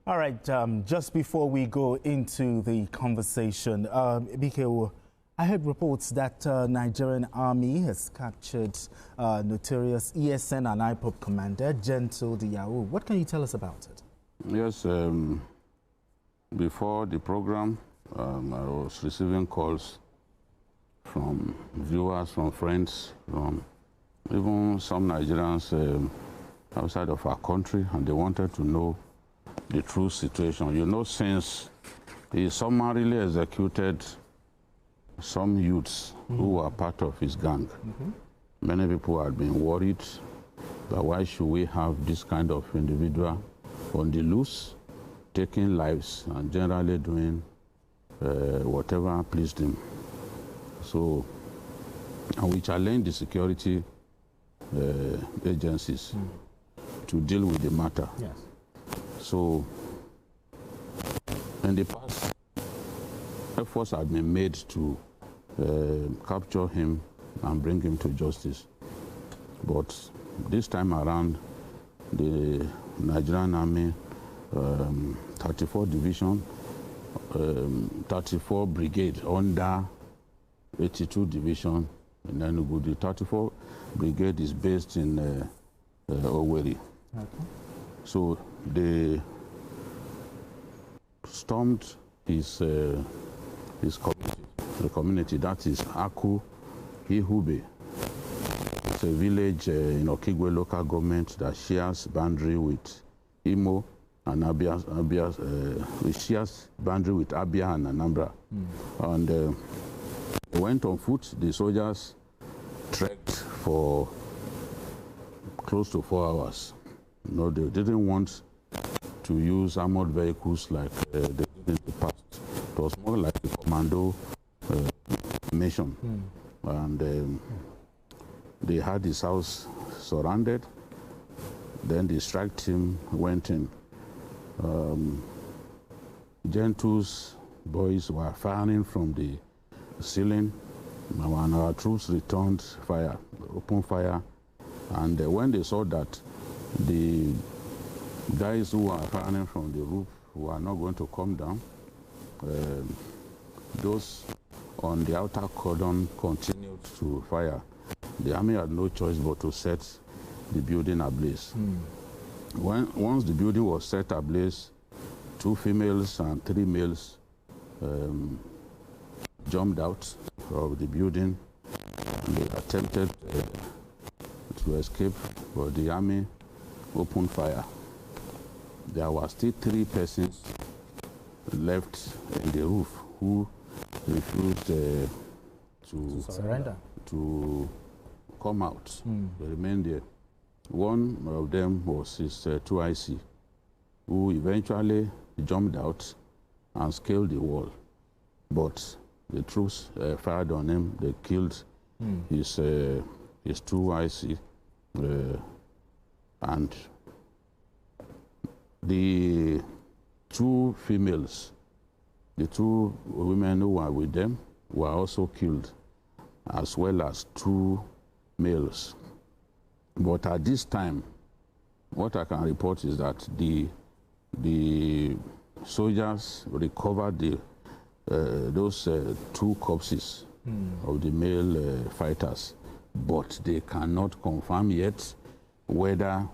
All right, just before we go into the conversation, Biko, I heard reports that Nigerian army has captured notorious ESN and IPOB commander, Gentle the Yahoo. What can you tell us about it? Yes, before the program, I was receiving calls from viewers, from friends, from even some Nigerians outside of our country, and they wanted to know the true situation. You know, since he summarily executed some youths who were part of his gang, many people had been worried that why should we have this kind of individual on the loose, taking lives and generally doing whatever pleased him. So, and we challenged the security agencies to deal with the matter. Yes. So, in the past, efforts have been made to capture him and bring him to justice. But this time around, the Nigerian Army 34 Division, 34 Brigade under 82 Division in Enugu. The 34 Brigade is based in Owerri. Okay. So they stormed his community, the community that is Aku Ihube. It's a village in Okigwe local government that shares boundary with Imo and Abia, it shares boundary with Abia and Anambra. And they went on foot. The soldiers trekked for close to 4 hours. You know, they didn't want to use armored vehicles like they did in the past. It was more like a commando mission. And they had his house surrounded. Then the strike team went in. Gentle's boys were firing from the ceiling, and our troops returned fire, open fire. And when they saw that the guys who were firing from the roof were not going to come down, those on the outer cordon continued to fire. The army had no choice but to set the building ablaze. Once the building was set ablaze, 2 females and 3 males jumped out of the building, and they attempted to escape, but the army opened fire. There were still 3 persons left in the roof who refused to surrender, to come out. They remained there. One of them was his 2IC, who eventually jumped out and scaled the wall. But the troops fired on him. They killed his 2IC, and the 2 females, the 2 women who were with them, were also killed, as well as 2 males. But at this time, what I can report is that the soldiers recovered those 2 corpses of the male fighters, but they cannot confirm yet whether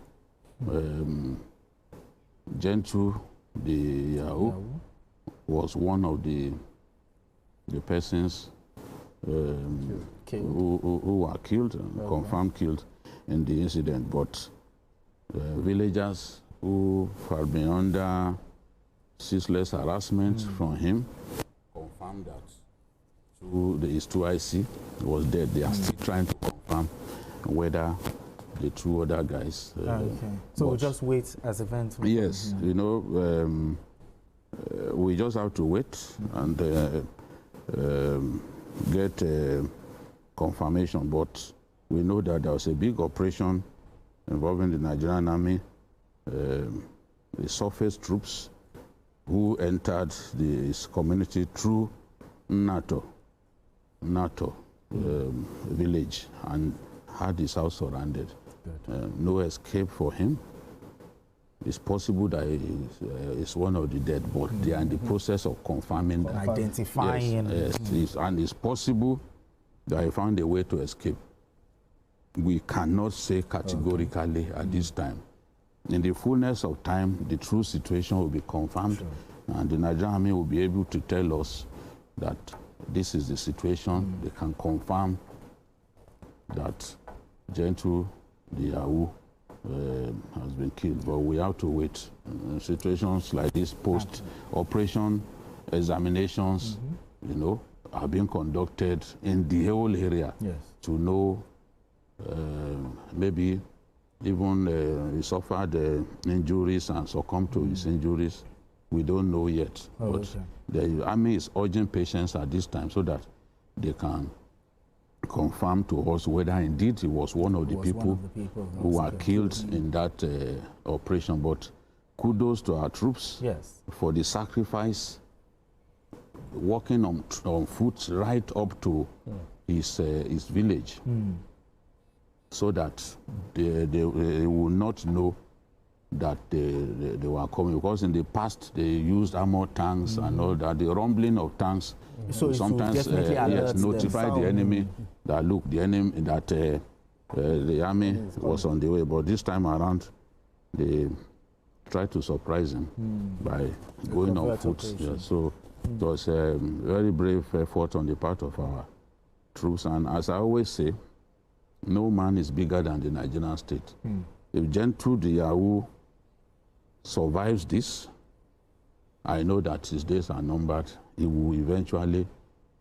Gentle the Yahoo was one of the persons who were killed and confirmed killed in the incident. But villagers who had been under ceaseless harassment from him confirmed that his 2IC was dead. They are still trying to confirm whether the 2 other guys. So we'll just wait as events. Yes, you know, we just have to wait and get confirmation. But we know that there was a big operation involving the Nigerian Army, the surface troops who entered this community through NATO village and had his house surrounded. No escape for him. it's possible that it's one of the dead, but they are in the process of confirming that. Identifying. Yes, and it's possible that I found a way to escape. We cannot say categorically at this time. In the fullness of time, the true situation will be confirmed, and the Nigerian Army will be able to tell us that this is the situation. They can confirm that Gentle, the Yahoo, has been killed, but we have to wait. Situations like this, post-operation examinations, you know, are being conducted in the whole area to know maybe even he suffered injuries and succumbed to his injuries. We don't know yet, but the army is urging patience at this time so that they can confirm to us whether indeed he was one of the people who were killed in that operation. But kudos to our troops for the sacrifice, walking on foot right up to his village, so that they will not know that they were coming, because in the past they used armored tanks and all that. The rumbling of tanks sometimes notify the enemy that look, the enemy, that the army was on the way. But this time around, they tried to surprise him by going on foot. Yeah, so it was a very brave effort on the part of our troops. And as I always say, no man is bigger than the Nigerian state. If Gentle, the Yahoo, survives this, I know that his days are numbered. He will eventually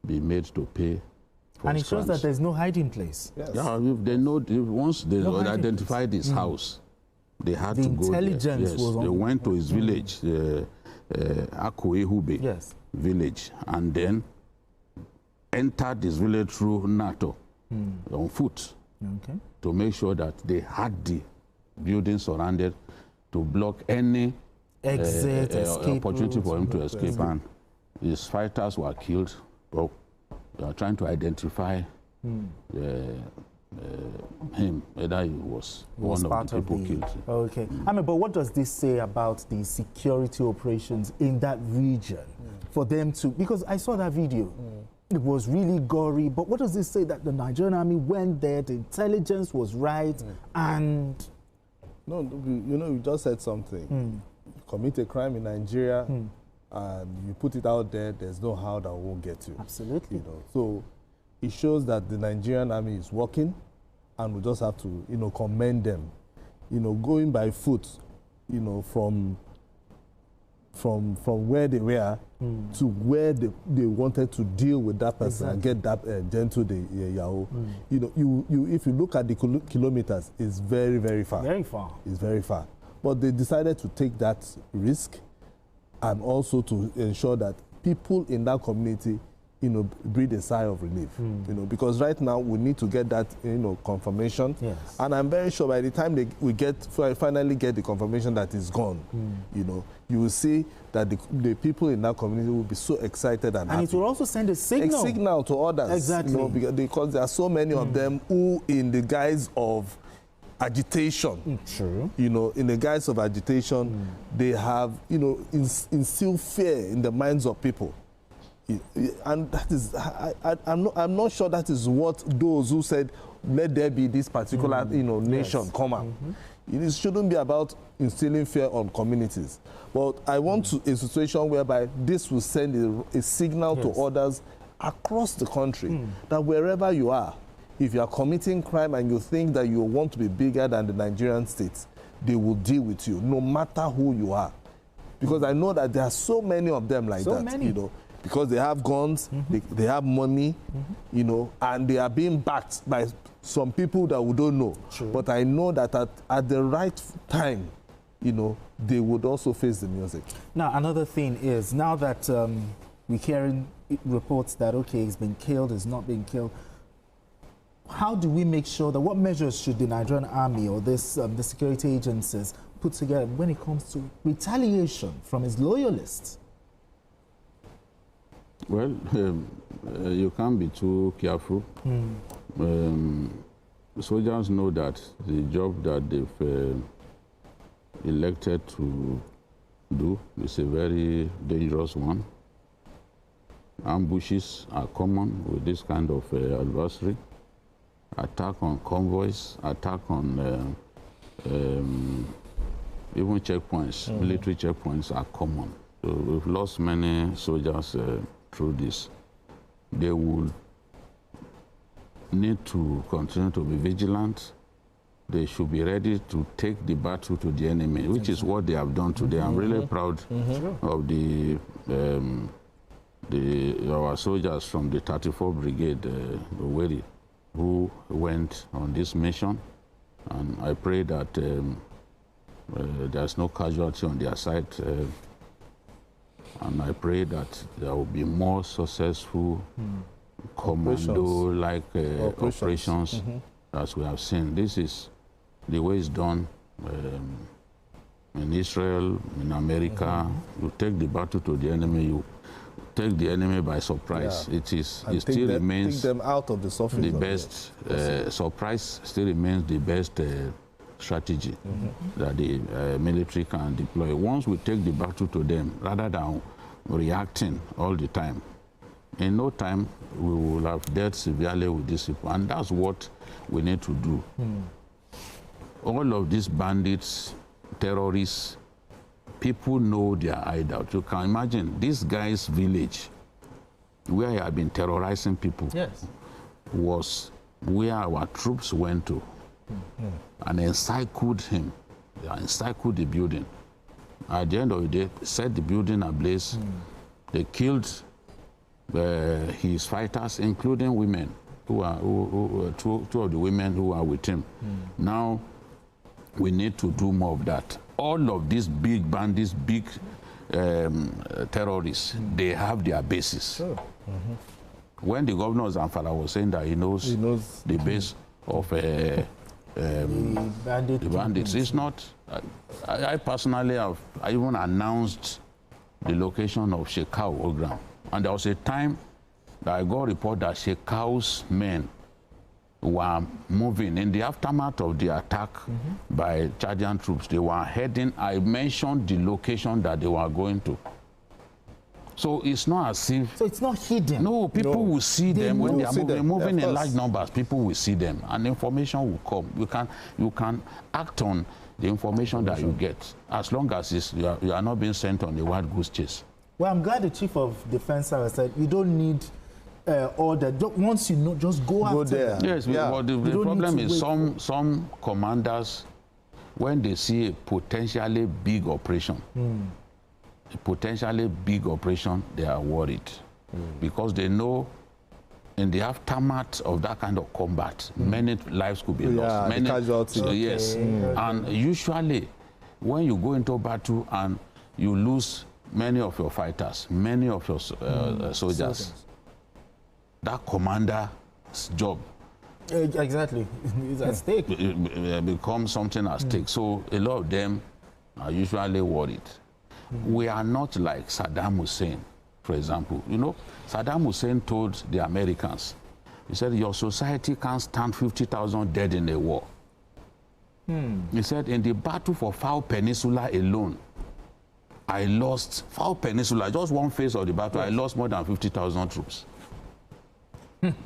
be made to pay for and his it shows crimes. that there's no hiding place. Yeah, if they know, once they identified his house, they had to go there. Yes, they went to his village, Yahoo village, and then entered this village through NATO on foot to make sure that they had the building surrounded to block any exit, opportunity for him to escape. And his fighters were killed. But they are trying to identify him, whether he was one of the people killed. Okay. I mean, but what does this say about the security operations in that region for them to, because I saw that video. It was really gory, but what does this say? That the Nigerian army went there, the intelligence was right, and... No, you know, you just said something. You commit a crime in Nigeria, and you put it out there, there's no how that won't get you. Absolutely. You know, so it shows that the Nigerian army is working, and we just have to, you know, commend them. You know, going by foot, you know, from where they were to where they wanted to deal with that person and get that Gentle, the Yahoo. You know, you if you look at the kilometers, it's very, very far. Very far. It's very far. But they decided to take that risk, and also to ensure that people in that community, you know, breathe a sigh of relief. You know, because right now we need to get that, you know, confirmation. And I'm very sure by the time we finally get the confirmation that it's gone, you know, you will see that the people in that community will be so excited and happy. It will also send a signal. A signal to others. Exactly. You know, because there are so many of them who, in the guise of agitation, you know, in the guise of agitation, they have, you know, instilled fear in the minds of people. And that is, I'm not sure that is what those who said, let there be this particular, you know, nation come out. It shouldn't be about instilling fear on communities. But I want a situation whereby this will send a signal to others across the country that wherever you are, if you are committing crime and you think that you want to be bigger than the Nigerian state, they will deal with you, no matter who you are. Because I know that there are so many of them like that, you know, because they have guns, they have money, you know, and they are being backed by some people that we don't know. But I know that at the right time, you know, they would also face the music. Now, another thing is, now that we're hearing reports that, okay, he's been killed, he's not been killed, how do we make sure that, what measures should the Nigerian army or this, the security agencies put together when it comes to retaliation from his loyalists? Well, you can't be too careful. Soldiers know that the job that they've elected to do is a very dangerous one. Ambushes are common with this kind of adversary. Attack on convoys, attack on even checkpoints, military checkpoints are common. So we've lost many soldiers through this. They will need to continue to be vigilant. They should be ready to take the battle to the enemy, which is what they have done today. I'm really proud of our soldiers from the 34th Brigade, Oweri, who went on this mission. And I pray that there's no casualty on their side. And I pray that there will be more successful commando-like operations as we have seen. This is the way it's done in Israel, in America. You take the battle to the enemy, you take the enemy by surprise. Yeah. It still remains take them out of the surface. The best surprise still remains the best strategy that the military can deploy. Once we take the battle to them, rather than reacting all the time, in no time we will have dealt severely with these people, and that's what we need to do. All of these bandits, terrorists, people know their hideout. You can imagine this guy's village, where he had been terrorizing people, was where our troops went to and encircled him. They encircled the building. At the end of the day, set the building ablaze. They killed his fighters, including women, two of the women who are with him. Now, we need to do more of that. All of these big bandits, big terrorists, they have their bases. When the governor of Zamfara was saying that he knows the base of the bandits, it's not. I personally have even announced the location of Shekau Ogram. And there was a time that I got a report that Shekau's men were moving in the aftermath of the attack by Chadian troops. They were heading. I mentioned the location that they were going to. So it's not as if. So it's not hidden. No, people will see them when they are moving in large numbers. People will see them, and information will come. You can act on the information that you get, as long as you are not being sent on a wild goose chase. Well, I'm glad the Chief of Defense said you don't need order. Once you know, just go after there. them. Yes, but the problem is some commanders, when they see a potentially big operation, they are worried because they know in the aftermath of that kind of combat, many lives could be lost. Many casualties. Yes, and usually when you go into battle and you lose many of your fighters, many of your soldiers, that commander's job exactly is at stake. It becomes something at stake. So a lot of them are usually worried. We are not like Saddam Hussein, for example. You know, Saddam Hussein told the Americans, he said, your society can't stand 50,000 dead in a war. He said, in the battle for Fao Peninsula alone, I lost Fao Peninsula, just one phase of the battle, I lost more than 50,000 troops.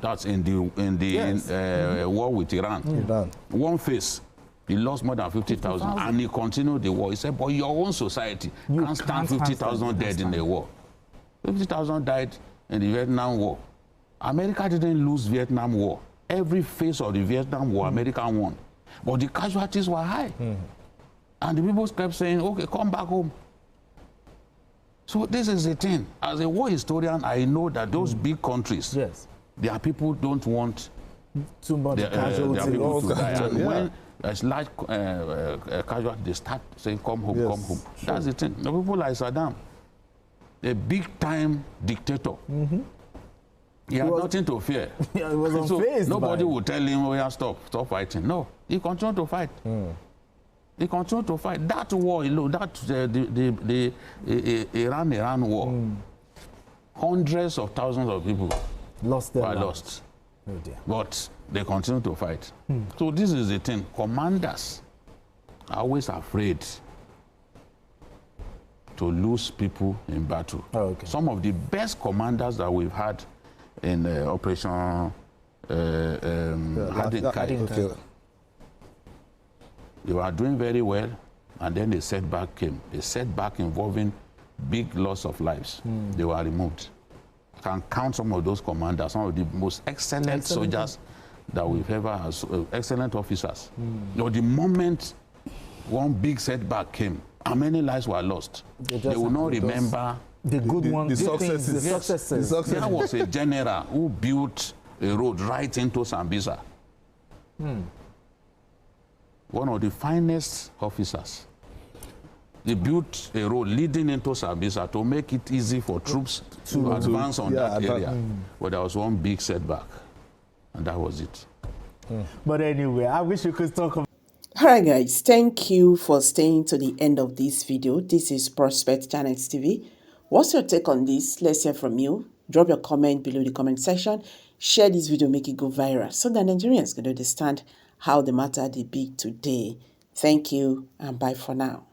That's in the war with Iran. One phase, he lost more than 50,000, and he continued the war. He said, but your own society can't stand 50,000 dead in a war. 50,000 died in the Vietnam War. America didn't lose Vietnam War. Every phase of the Vietnam War, America won. But the casualties were high. And the people kept saying, okay, come back home. So this is the thing. As a war historian, I know that those big countries, their people don't want too much their people to die. And when there's large casualties, they start saying, come home, come home. That's the thing. The people like Saddam, a big-time dictator, he had nothing to fear. He was unfazed. Nobody would tell him, oh, yeah, stop fighting. No, he continued to fight. He continued to fight. That war, the Iran war, hundreds of thousands of people lost their lives. Lost. Oh dear. But they continue to fight. So this is the thing. Commanders are always afraid to lose people in battle. Oh, okay. Some of the best commanders that we've had in Operation Hadinkai, Okay. they were doing very well, and then a setback came. A setback involving big loss of lives. They were removed. I can count some of those commanders, some of the most excellent soldiers that we've ever had, excellent officers. You know, the moment one big setback came, how many lives were lost? They will not remember the good ones, the good things, successes. the Yes. successes. The success. There was a general who built a road right into Sambisa. One of the finest officers. They built a road leading into Sambisa to make it easy for troops to advance on that area. But there was one big setback, and that was it. But anyway, I wish you could talk about. Alright guys, thank you for staying to the end of this video. This is Prospect Channels TV. What's your take on this? Let's hear from you. Drop your comment below the comment section. Share this video, make it go viral so that Nigerians can understand how the matter they be today. Thank you and bye for now.